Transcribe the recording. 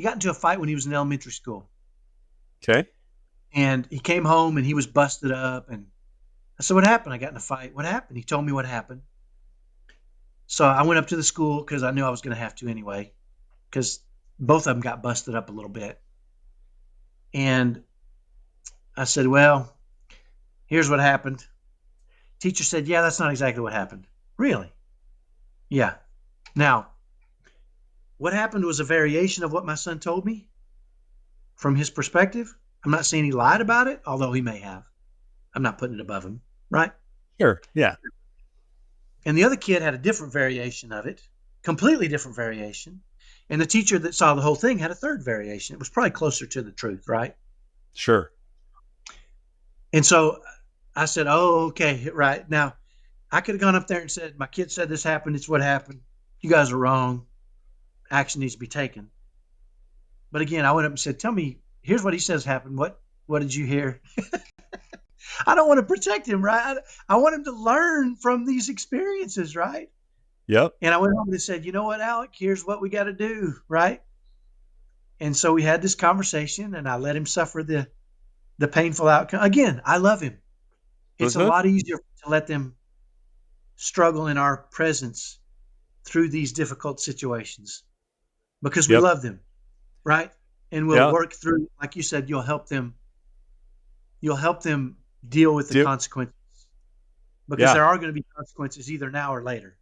He got into a fight when he was in elementary school. Okay. And he came home and he was busted up. And I said, "What happened?" "I got in a fight." "What happened?" He told me what happened. So I went up to the school because I knew I was going to have to anyway, because both of them got busted up a little bit. And I said, "Well, here's what happened." Teacher said, "Yeah, that's not exactly what happened." "Really?" "Yeah." Now, what happened was a variation of what my son told me from his perspective. I'm not saying he lied about it, although he may have. I'm not putting it above him, right? Sure. Yeah. And the other kid had a different variation of it, completely different variation. And the teacher that saw the whole thing had a third variation. It was probably closer to the truth, right? Sure. And so I said, "Oh, okay, right." Now, I could have gone up there and said, "My kid said this happened. It's what happened. You guys are wrong. Action needs to be taken." But again, I went up and said, "Tell me, here's what he says happened. What did you hear?" I don't want to protect him, right? I want him to learn from these experiences, right? Yep. And I went home and said, "You know what, Alec? Here's what we got to do, right?" And so we had this conversation, and I let him suffer the painful outcome. Again, I love him. It's a Uh-huh. lot easier to let them struggle in our presence through these difficult situations because we Yep. love them, right? And we'll Yeah. work through, like you said, you'll help them deal with the Do consequences because yeah. there are going to be consequences either now or later.